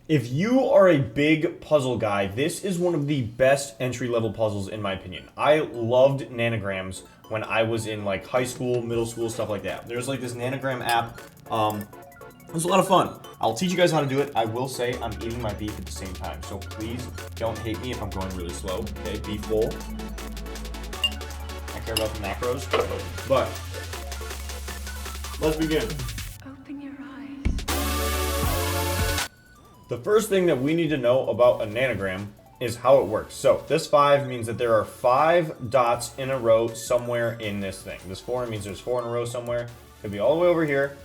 If you are a big puzzle guy, this is one of the best entry-level puzzles in my opinion. I loved nanograms when I was in like high school, middle school, stuff like that. There's like this nanogram app. It was a lot of fun. I'll teach you guys how to do it. I will say I'm eating my beef at the same time, so please don't hate me if I'm going really slow. Okay, be full. I care about the macros, but let's begin. Open your eyes. The first thing that we need to know about a nanogram is how it works. So this 5 means that there are 5 dots in a row somewhere in this thing. This 4 means there's 4 in a row somewhere. Could be all the way over here.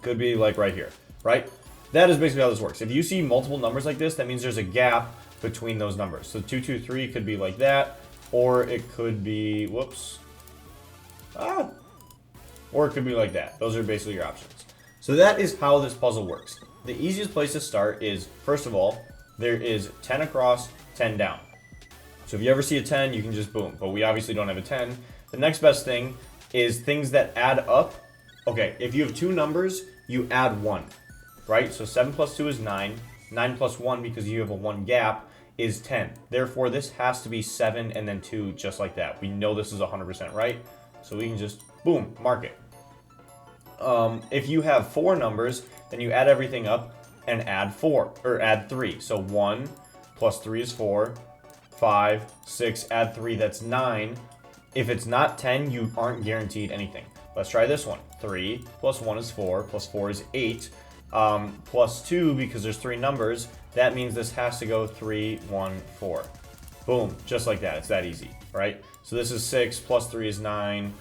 Could be like right here, right? That is basically how this works. If you see multiple numbers like this, that means there's a gap between those numbers. So 2, 2, 3 could be like that, or it could be, whoops. Or it could be like that. Those are basically your options. So that is how this puzzle works. The easiest place to start is, first of all, there is 10 across, 10 down. So if you ever see a 10, you can just boom. But we obviously don't have a 10. The next best thing is things that add up. Okay, if you have 2 numbers, you add 1, right? So 7 plus 2 is 9. 9 plus 1, because you have a 1 gap, is 10. Therefore, this has to be 7 and then 2, just like that. We know this is 100% right, so we can just, boom, mark it. If you have 4 numbers, then you add everything up and add 4, or add 3. So 1 plus 3 is 4, 5, 6, add 3, that's 9. If it's not 10, you aren't guaranteed anything. Let's try this one. 3 plus 1 is 4, plus 4 is 8, plus 2, because there's 3 numbers, that means this has to go 3, 1, 4. Boom, just like that. It's that easy, right? So this is 6, plus 3 is 9.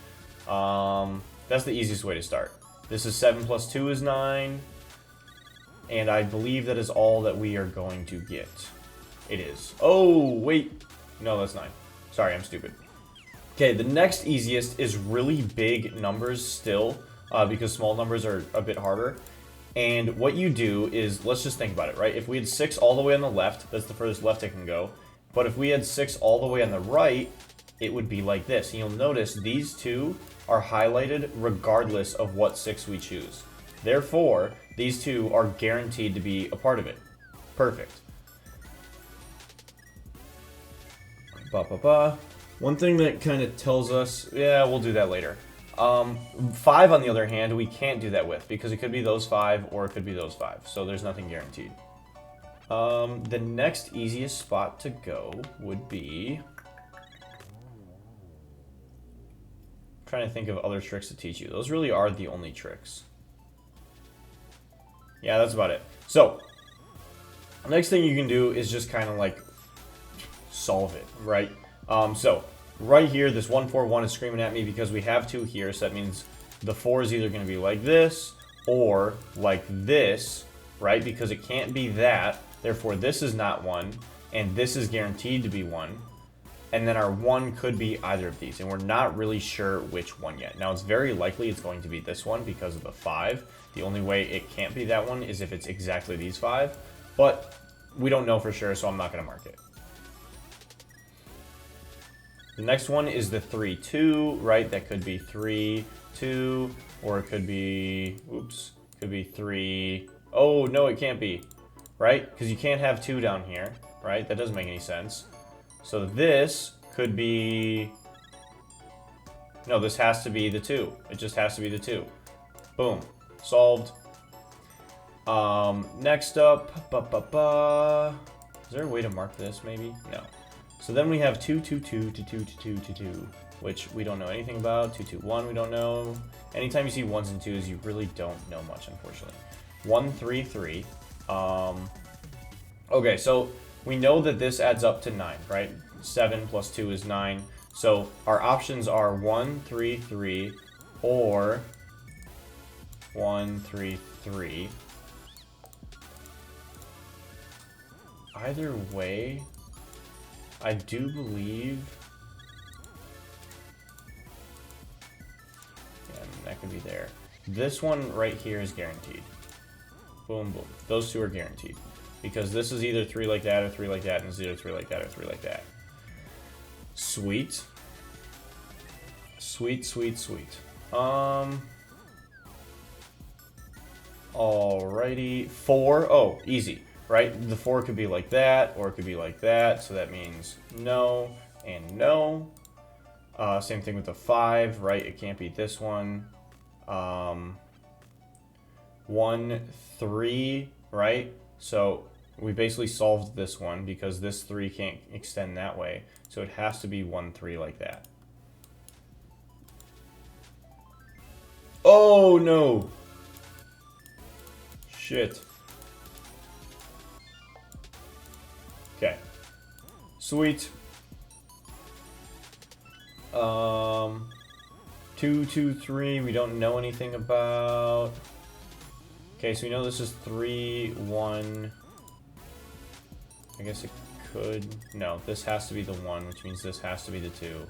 That's the easiest way to start. This is 7 plus 2 is 9. And I believe that is all that we are going to get. It is. Oh, wait. No, that's 9. Sorry, I'm stupid. Okay, the next easiest is really big numbers still, because small numbers are a bit harder. And what you do is, let's just think about it, right? If we had 6 all the way on the left, that's the furthest left it can go. But if we had 6 all the way on the right, it would be like this. And you'll notice these two are highlighted regardless of what 6 we choose. Therefore, these two are guaranteed to be a part of it. Perfect. One thing that kind of tells us, yeah, we'll do that later. 5, on the other hand, we can't do that with, because it could be those 5 or it could be those 5. So there's nothing guaranteed. The next easiest spot to go would be... I'm trying to think of other tricks to teach you. Those really are the only tricks. Yeah, that's about it. So, the next thing you can do is just kind of like solve it, right? So, right here, this 1, 4, 1 is screaming at me because we have 2 here, so that means the 4 is either going to be like this or like this, right? Because it can't be that, therefore this is not 1, and this is guaranteed to be 1. And then our 1 could be either of these, and we're not really sure which one yet. Now, it's very likely it's going to be this one because of the 5. The only way it can't be that one is if it's exactly these 5, but we don't know for sure, so I'm not going to mark it. The next one is the 3, 2, right? That could be 3, 2, or it could be, oops, could be 3. Oh, no, it can't be, right? Because you can't have 2 down here, right? That doesn't make any sense. So this could be, no, this has to be the 2. It just has to be the 2. Boom. Solved. Next up, is there a way to mark this, maybe? No. So then we have 2, 2, 2, 2, 2, 2, 2, 2, which we don't know anything about. 2, 2, 1, we don't know. Anytime you see 1s and 2s, you really don't know much, unfortunately. 1, 3, 3. Okay, so we know that this adds up to 9, right? 7 plus 2 is 9. So our options are 1, 3, 3, or 1, 3, 3. Either way, I do believe... yeah, that could be there. This one right here is guaranteed. Boom, boom. Those two are guaranteed. Because this is either 3 like that, or 3 like that, and it's either 3 like that, or 3 like that. Sweet. Sweet, sweet, sweet. Alrighty. 4. Oh, easy. right? The 4 could be like that, or it could be like that, so that means no and no. Same thing with the 5, right? It can't be this one. 1, 3, right? So we basically solved this one because this 3 can't extend that way. So it has to be 1, 3 like that. Oh, no. Shit. Okay. Sweet. 2, 2, 3, we don't know anything about. Okay, so we know this is 3, 1. I guess it could. No, this has to be the 1, which means this has to be the 2,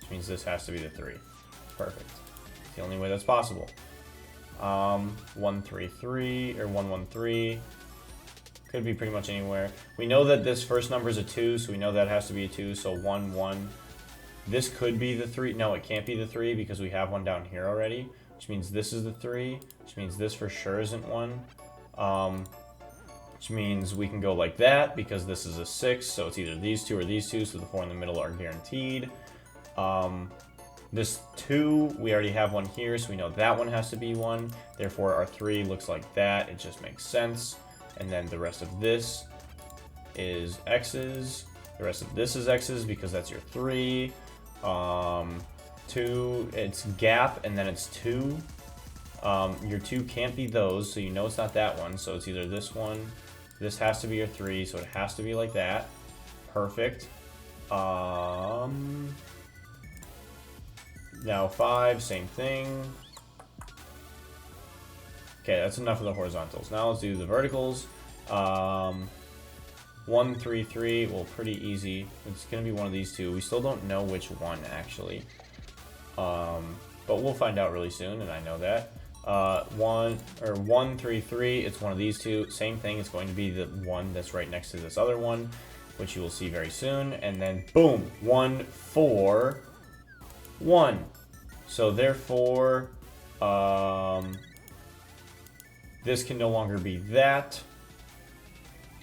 which means this has to be the 3. Perfect. It's the only way that's possible. 1, 3, 3, or 1, 1, 3. Could be pretty much anywhere. We know that this first number is a 2, so we know that has to be a 2, so 1, 1. This could be the 3. No, it can't be the 3 because we have one down here already, which means this is the 3, which means this for sure isn't 1. Which means we can go like that because this is a 6, so it's either these two or these two, so the 4 in the middle are guaranteed. This 2, we already have one here, so we know that one has to be 1. Therefore, our 3 looks like that. It just makes sense. And then the rest of this is X's. The rest of this is X's because that's your 3. 2, it's gap, and then it's 2. Your 2 can't be those, so you know it's not that one. So it's either this one. This has to be your 3, so it has to be like that. Perfect. Now 5, same thing. Okay, that's enough of the horizontals. Now let's do the verticals. 1, 3, 3. Well, pretty easy. It's gonna be one of these two. We still don't know which one actually, but we'll find out really soon, and I know that. 1, 3, 3. It's one of these two. Same thing. It's going to be the one that's right next to this other one, which you will see very soon. And then boom, 1, 4, 1. So therefore, this can no longer be that.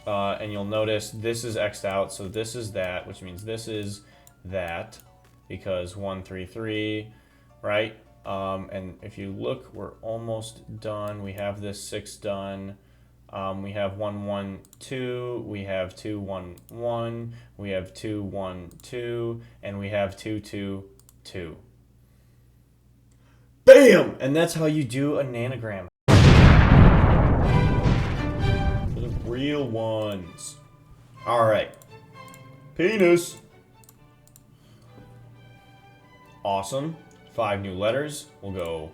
And you'll notice this is X'd out, so this is that, which means this is that, because 1, 3, 3, right? And if you look, we're almost done. We have this 6 done. We have 1, 1, 2. We have 2, 1, 1. We have 2, 1, 2. And we have 2, 2, 2. Bam! And that's how you do a nanogram. For the real ones. Alright. Penis. Awesome. 5 new letters. We'll go.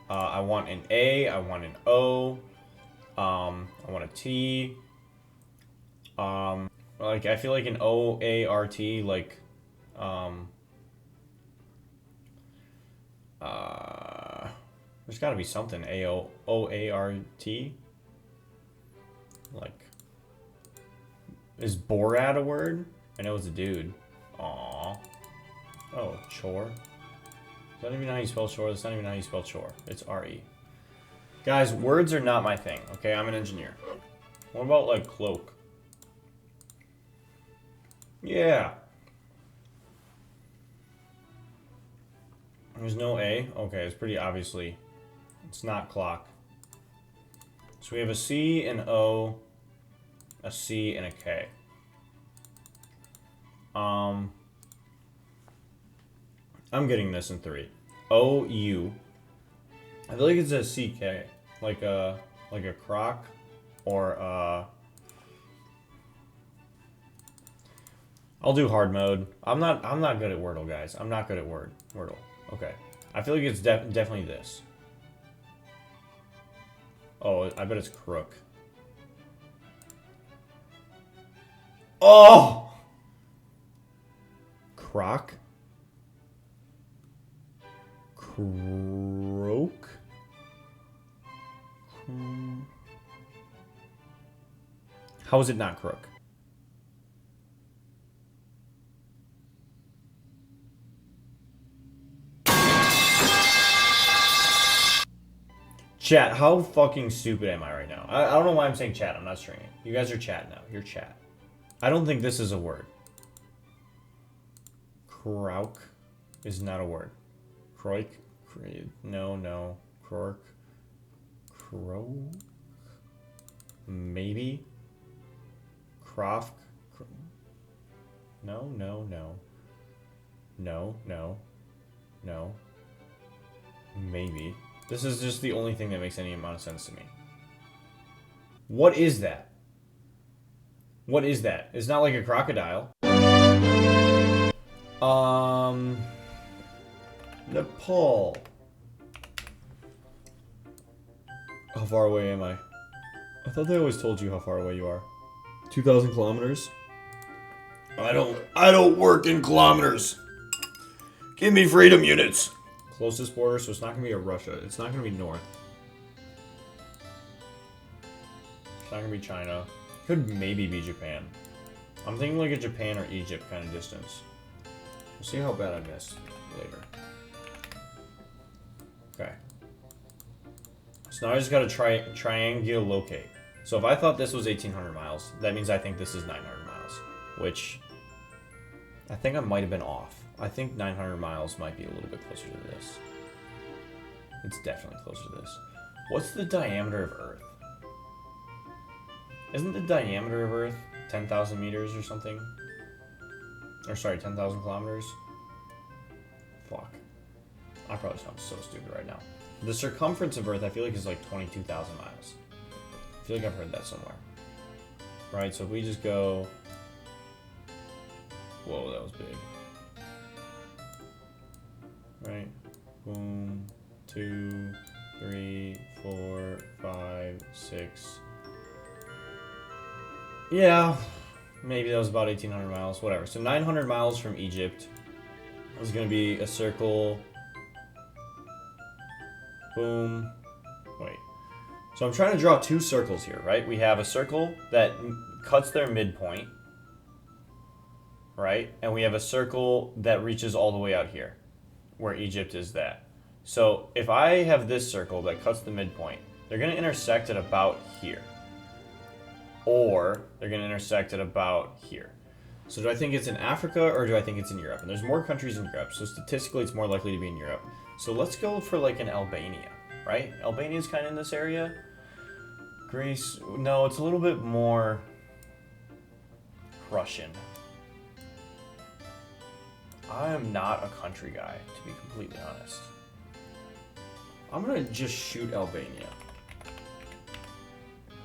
I want an A. I want an O. I want a T. Like I feel like an O-A-R-T. Like, there's got to be something. A-O-O-A-R-T. Like, is Borat a word? I know it's a dude. Aww. Oh, chore. Is that even how you spell chore? That's not even how you spell chore. It's R-E. Guys, words are not my thing, okay? I'm an engineer. What about, like, cloak? Yeah. There's no A? Okay, it's pretty obviously... It's not clock. So we have a C, an O, a C, and a K. I'm getting this in 3. O-U. I feel like it's a C-K. Like a croc or I'll do hard mode. I'm not good at Wordle, guys. I'm not good at Wordle. Okay. I feel like it's definitely this. Oh, I bet it's crook. Oh! Croc? Croak? How is it not crook? Chat, how fucking stupid am I right now? I don't know why I'm saying chat. I'm not streaming. You guys are chat now. You're chat. I don't think this is a word. Krauk is not a word. Kroik? No. Krork? Crow? Maybe? Krofk? No. Maybe. This is just the only thing that makes any amount of sense to me. What is that? What is that? It's not like a crocodile. Nepal. How far away am I? I thought they always told you how far away you are. 2,000 kilometers? I don't work in kilometers. Give me freedom units. Closest border, so it's not gonna be a Russia. It's not gonna be north. It's not gonna be China. Could maybe be Japan. I'm thinking like a Japan or Egypt kind of distance. We'll see how bad I miss later. Okay. So now I just gotta triangulate. So if I thought this was 1,800 miles, that means I think this is 900 miles. Which, I think I might have been off. I think 900 miles might be a little bit closer to this. It's definitely closer to this. What's the diameter of Earth? Isn't the diameter of Earth 10,000 meters or something? Or sorry, 10,000 kilometers? Fuck. I probably sound so stupid right now. The circumference of Earth, I feel like, is like 22,000 miles. I feel like I've heard that somewhere. Right, so if we just go... Whoa, that was big. Right. Boom. 2, 3, 4, 5, 6. Yeah. Maybe that was about 1,800 miles. Whatever. So 900 miles from Egypt is going to be a circle. Boom. Wait. So I'm trying to draw two circles here, right? We have a circle that cuts their midpoint. Right? And we have a circle that reaches all the way out here, where Egypt is that. So if I have this circle that cuts the midpoint, they're going to intersect at about here. Or they're going to intersect at about here. So do I think it's in Africa or do I think it's in Europe? And there's more countries in Europe, so statistically it's more likely to be in Europe. So let's go for like an Albania, right? Albania's kind of in this area. Greece, no, it's a little bit more Russian. I am not a country guy, to be completely honest. I'm gonna just shoot Albania.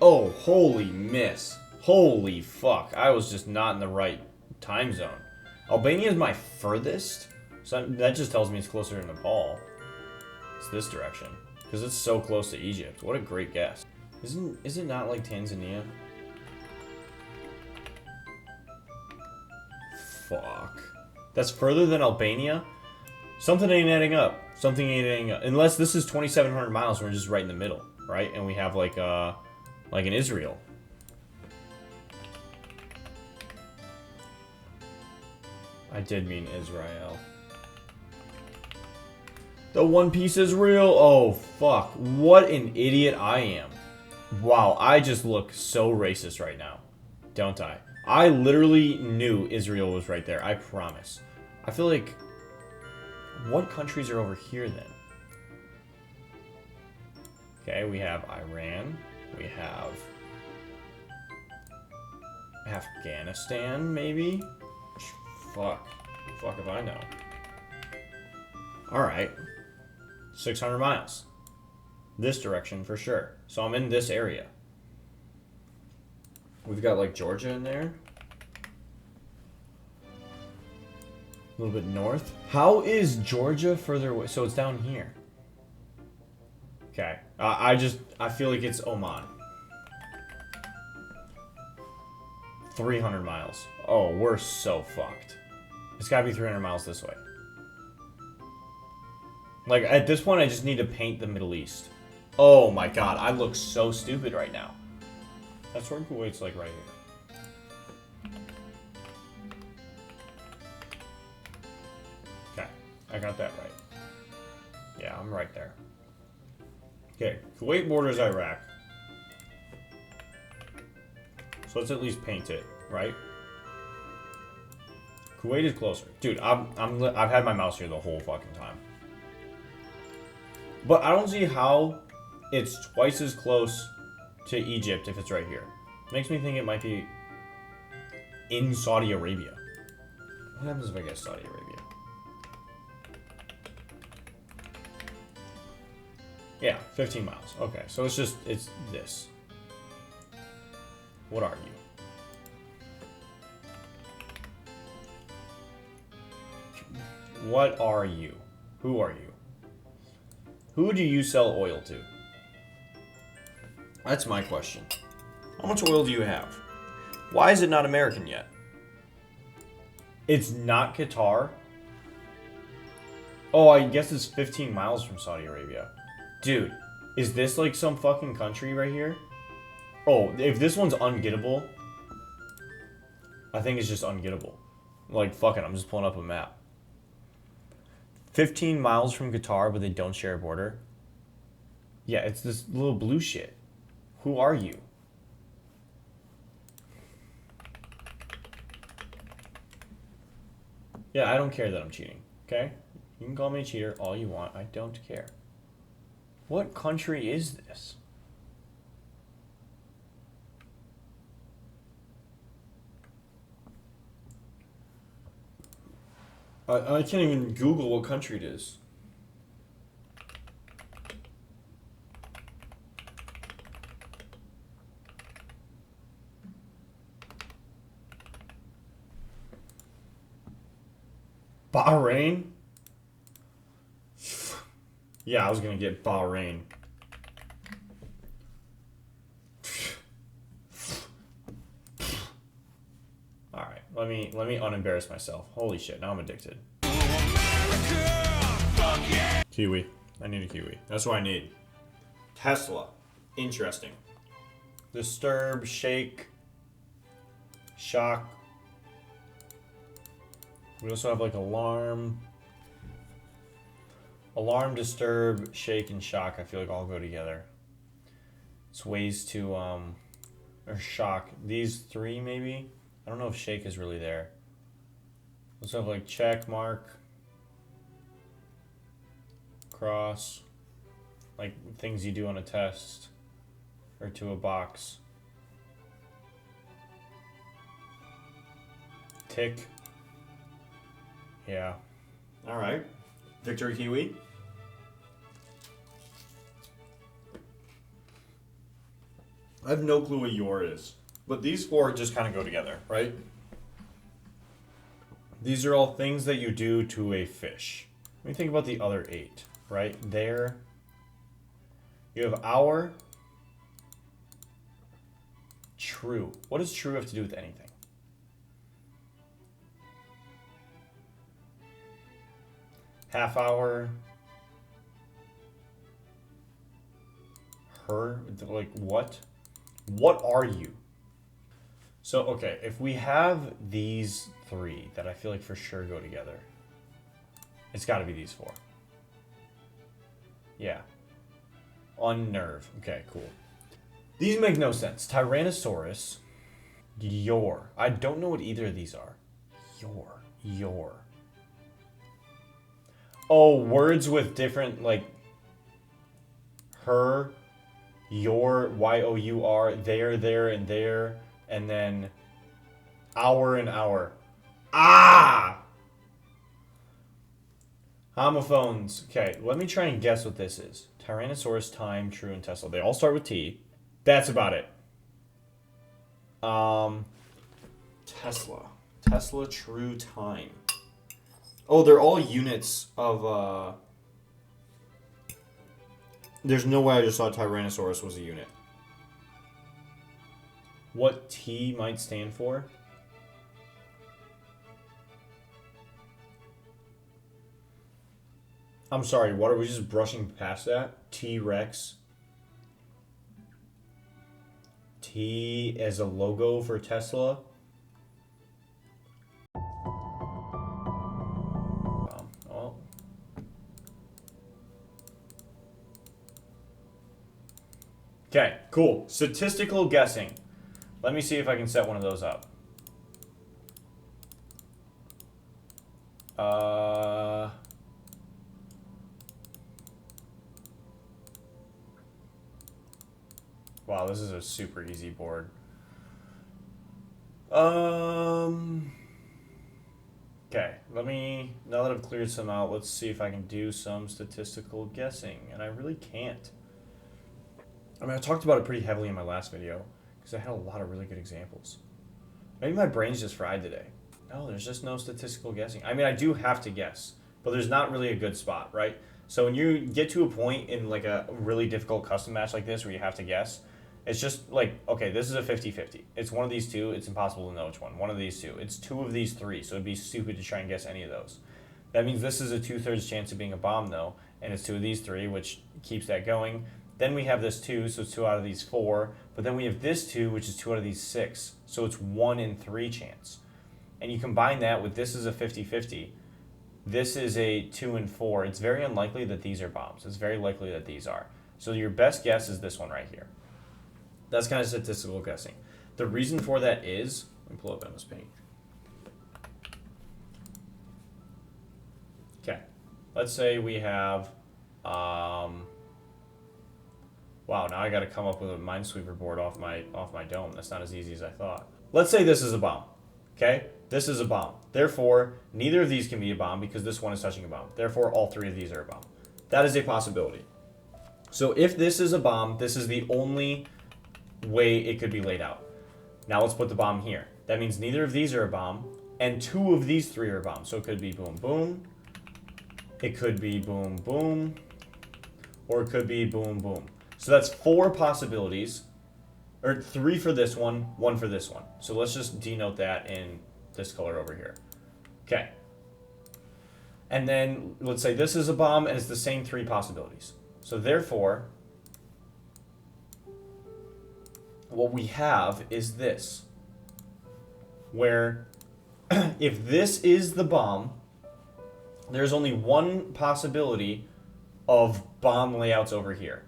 Oh, holy miss. Holy fuck. I was just not in the right time zone. Albania is my furthest, so that just tells me it's closer to Nepal. It's this direction, because it's so close to Egypt. What a great guess. Is it not like Tanzania? Fuck. That's further than Albania? Something ain't adding up. Something ain't adding up. Unless this is 2,700 miles and we're just right in the middle, right? And we have like an Israel. I did mean Israel. The One Piece is real? Oh, fuck. What an idiot I am. Wow, I just look so racist right now. Don't I? I literally knew Israel was right there. I promise. I feel like... What countries are over here then? Okay, we have Iran. We have... Afghanistan, maybe? Fuck. Fuck if I know. Alright. 600 miles. This direction for sure. So I'm in this area. We've got like Georgia in there. A little bit north. How is Georgia further away? So it's down here. Okay. I feel like it's Oman. 300 miles. Oh, we're so fucked. It's gotta be 300 miles this way. Like, at this point, I just need to paint the Middle East. Oh my god, I look so stupid right now. That's where Kuwait's like right here. Okay, I got that right. Yeah, I'm right there. Okay, Kuwait borders Iraq. So let's at least paint it, right? Kuwait is closer. Dude, I've had my mouse here the whole fucking time. But I don't see how it's twice as close to Egypt if it's right here. Makes me think it might be in Saudi Arabia. What happens if I guess Saudi Arabia? Yeah, 15 miles. Okay, so it's this. What are you? What are you? Who are you? Who do you sell oil to? That's my question. How much oil do you have? Why is it not American yet? It's not Qatar? Oh, I guess it's 15 miles from Saudi Arabia. Dude, is this like some fucking country right here? Oh, if this one's ungettable, I think it's just ungettable. Like, fuck it, I'm just pulling up a map. 15 miles from Qatar, but they don't share a border? Yeah, it's this little blue shit. Who are you? Yeah, I don't care that I'm cheating, okay? You can call me a cheater all you want. I don't care. What country is this? I can't even Google what country it is. Bahrain? Yeah, I was gonna get Bahrain. Alright, let me unembarrass myself. Holy shit, now I'm addicted. Kiwi. I need a kiwi. That's what I need. Tesla. Interesting. Disturb, shake, shock. We also have like alarm. Alarm, disturb, shake, and shock. I feel like all go together. It's ways to, or shock. These three maybe? I don't know if shake is really there. Let's have like check, mark, cross. Like things you do on a test or to a box. Tick. Yeah. Alright. Victor Kiwi. I have no clue what your is. But these four just kind of go together, right? These are all things that you do to a fish. Let me think about the other 8, right? There. You have hour. True. What does true have to do with anything? Half hour. Her. Like, what? What are you? So, okay, if we have these 3 that I feel like for sure go together, it's got to be these 4. Yeah. Unnerve. Okay, cool. These make no sense. Tyrannosaurus. Your. I don't know what either of these are. Your. Oh, words with different, like, her, your, Y-O-U-R, there, and there, and then hour and hour. Ah! Homophones. Okay, let me try and guess what this is. Tyrannosaurus, time, true, and Tesla. They all start with T. That's about it. Tesla. Tesla, true, time. Oh, they're all units of, There's no way I just thought Tyrannosaurus was a unit. What T might stand for? I'm sorry, what are we just brushing past that? T-Rex. T as a logo for Tesla. Oh. Cool. Statistical guessing. Let me see if I can set one of those up. Wow, this is a super easy board. Okay, now that I've cleared some out, let's see if I can do some statistical guessing. And I really can't. I mean, I talked about it pretty heavily in my last video, because I had a lot of really good examples. Maybe my brain's just fried today. No, there's just no statistical guessing. I mean, I do have to guess, but there's not really a good spot, right? So when you get to a point in like a really difficult custom match like this where you have to guess, it's just like, okay, this is a 50-50. It's one of these two. It's impossible to know which one. One of these two. It's two of these three, so it'd be stupid to try and guess any of those. That means this is a 2/3 chance of being a bomb, though, and it's two of these three, which keeps that going. Then we have this 2, so it's 2 out of these 4. But then we have this 2, which is 2 out of these 6. So it's 1 in 3 chance. And you combine that with this is a 50-50. This is a 2 and 4. It's very unlikely that these are bombs. It's very likely that these are. So your best guess is this one right here. That's kind of statistical guessing. The reason for that is, let me pull up MS Paint. Okay, let's say we have, wow, now I got to come up with a Minesweeper board off my dome. That's not as easy as I thought. Let's say this is a bomb. Okay, this is a bomb. Therefore, neither of these can be a bomb because this one is touching a bomb. Therefore, all 3 of these are a bomb. That is a possibility. So if this is a bomb, this is the only way it could be laid out. Now let's put the bomb here. That means neither of these are a bomb, and 2 of these 3 are a bomb. So it could be boom, boom. It could be boom, boom. Or it could be boom, boom. So that's 4 possibilities. Or 3 for this one, 1 for this one. So let's just denote that in this color over here. Okay. And then let's say this is a bomb and it's the same 3 possibilities. So therefore, what we have is this. Where if this is the bomb, there's only 1 possibility of bomb layouts over here.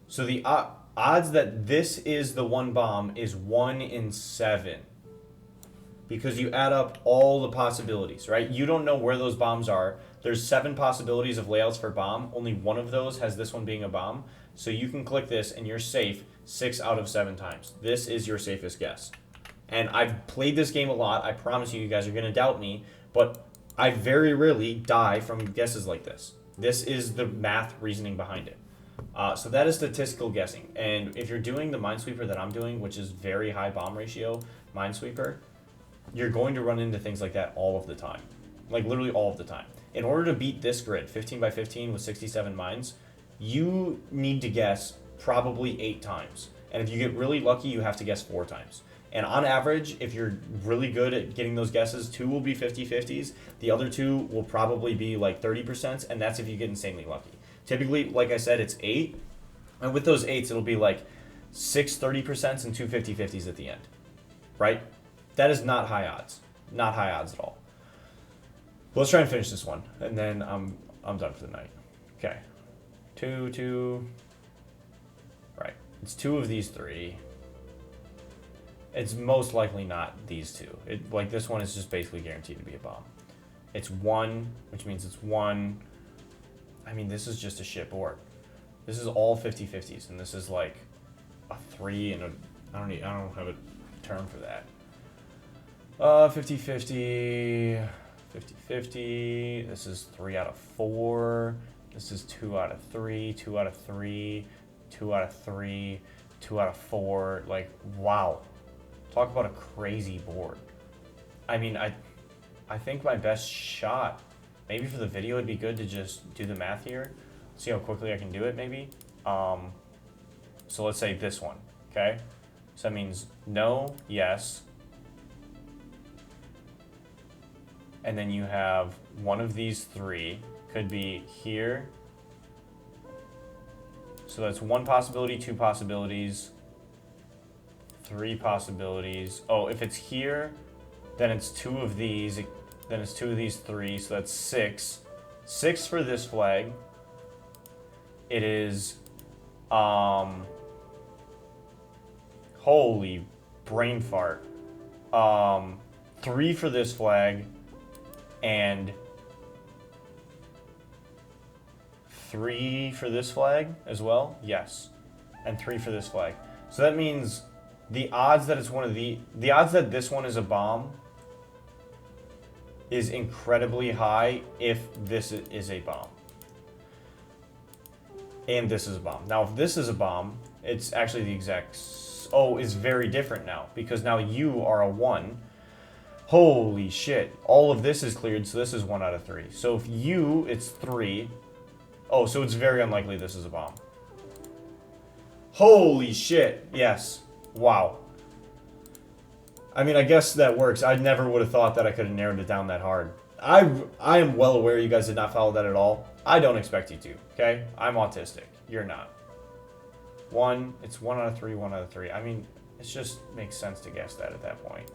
So the odds that this is the one bomb is 1 in 7. Because you add up all the possibilities, right? You don't know where those bombs are. There's 7 possibilities of layouts for bomb. Only one of those has this one being a bomb. So you can click this and you're safe 6 out of 7 times. This is your safest guess. And I've played this game a lot. I promise you guys are going to doubt me. But I very rarely die from guesses like this. This is the math reasoning behind it. So that is statistical guessing. And if you're doing the Minesweeper that I'm doing, which is very high bomb ratio Minesweeper, you're going to run into things like that all of the time. Like literally all of the time. In order to beat this grid, 15 by 15 with 67 mines, you need to guess probably 8 times. And if you get really lucky, you have to guess 4 times. And on average, if you're really good at getting those guesses, 2 will be 50-50s. The other 2 will probably be like 30%, and that's if you get insanely lucky. Typically, like I said, it's 8. And with those 8s, it'll be like 6 30% and 2 50-50s at the end. Right? That is not high odds. Not high odds at all. Let's try and finish this one, and then I'm done for the night. Okay. 2, 2. Right. It's 2 of these 3. It's most likely not these 2. Like this one is just basically guaranteed to be a bomb. It's 1, which means it's 1. I mean, this is just a shit board. This is all 50-50s, and this is like a 3 and a, I don't have a term for that. 50-50, 50-50. This is 3 out of 4. This is 2 out of 3, 2 out of 3, 2 out of 3, 2 out of 4. Like, wow. Talk about a crazy board. I mean, I think my best shot, maybe for the video, it'd be good to just do the math here. See how quickly I can do it, maybe. So let's say this one, okay? So that means no, yes. And then you have one of these 3. Could be here. So that's 1 possibility, 2 possibilities, 3 possibilities. Oh, if it's here, then it's 2 of these. Then it's 2 of these 3. So that's 6. 6 for this flag. It is Holy brain fart. 3 for this flag, and 3 for this flag as well? Yes. And 3 for this flag. So that means the odds that it's one of the odds that this one is a bomb is incredibly high if this is a bomb. And this is a bomb. Now, if this is a bomb, it's actually the exact... Oh, it's very different now, because now you are a 1. Holy shit. All of this is cleared, so this is 1 out of 3. So if you, it's 3. Oh, so it's very unlikely this is a bomb. Holy shit. Yes. Wow. I mean, I guess that works. I never would have thought that I could have narrowed it down that hard. I am well aware you guys did not follow that at all. I don't expect you to, okay? I'm autistic. You're not. 1, it's 1 out of 3, 1 out of 3. I mean, it just makes sense to guess that at that point.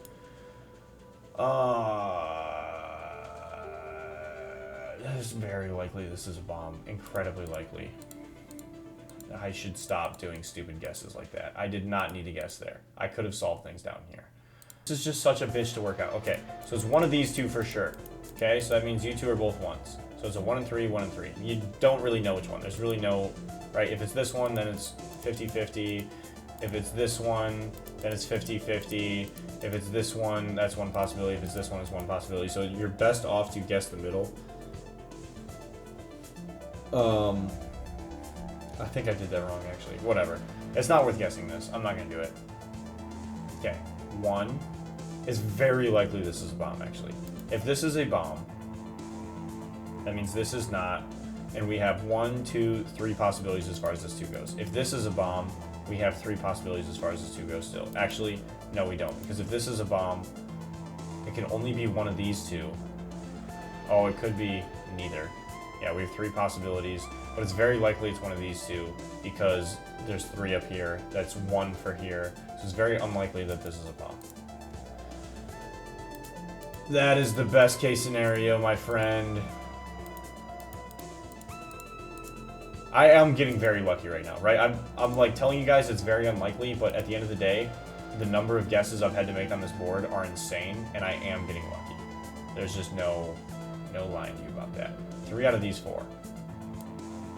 It's very likely this is a bomb. Incredibly likely. I should stop doing stupid guesses like that. I did not need to guess there. I could have solved things down here. This is just such a bitch to work out. Okay, so it's one of these two for sure. Okay, so that means you two are both 1s. So it's a 1 and 3, 1 and 3. You don't really know which one. There's really no... Right, if it's this one, then it's 50-50. If it's this one, then it's 50-50. If it's this one, that's one possibility. If it's this one, it's one possibility. So you're best off to guess the middle. I think I did that wrong, actually. Whatever. It's not worth guessing this. I'm not going to do it. Okay. 1 is very likely this is a bomb, actually. If this is a bomb, that means this is not. And we have 1, 2, 3 possibilities as far as this 2 goes. If this is a bomb, we have 3 possibilities as far as this 2 goes still. Actually, no, we don't. Because if this is a bomb, it can only be one of these 2. Oh, it could be neither. Yeah, we have 3 possibilities. But it's very likely it's one of these 2 because there's 3 up here. That's 1 for here. So it's very unlikely that this is a bomb. That is the best case scenario, my friend. I am getting very lucky right now, right? I'm like telling you guys it's very unlikely, but at the end of the day, the number of guesses I've had to make on this board are insane, and I am getting lucky. There's just no lying to you about that. 3 out of these 4.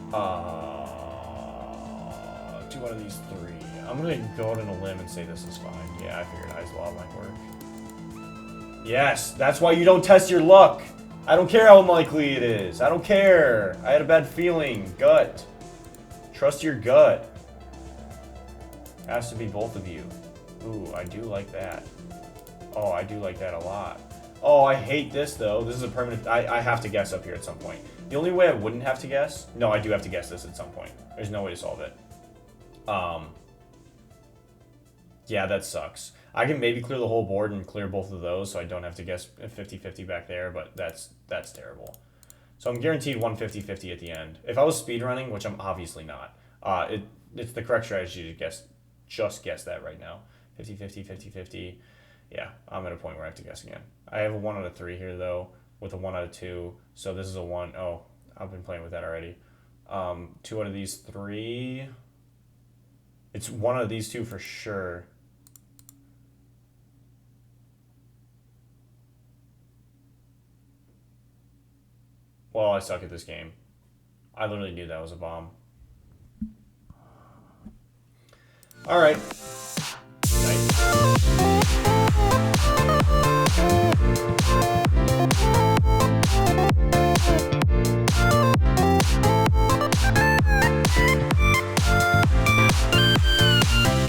2 out of these 3. I'm gonna go out on a limb and say this is fine. Yeah, I figured I's Law might work. Yes, that's why you don't test your luck. I don't care how unlikely it is. I don't care. I had a bad feeling. Gut. Trust your gut. Has to be both of you. Ooh, I do like that. Oh, I do like that a lot. Oh, I hate this, though. This is a permanent... I have to guess up here at some point. The only way I wouldn't have to guess... No, I do have to guess this at some point. There's no way to solve it. Yeah, that sucks. I can maybe clear the whole board and clear both of those, so I don't have to guess 50-50 back there, but that's terrible. So I'm guaranteed 150-50 at the end. If I was speedrunning, which I'm obviously not, it's the correct strategy to just guess that right now. 50-50, 50-50. Yeah, I'm at a point where I have to guess again. I have a 1 out of 3 here, though, with a 1 out of 2. So this is a 1. Oh, I've been playing with that already. 2 out of these 3. It's 1 out of these 2 for sure. Well, I suck at this game. I literally knew that was a bomb. Alright. Nice.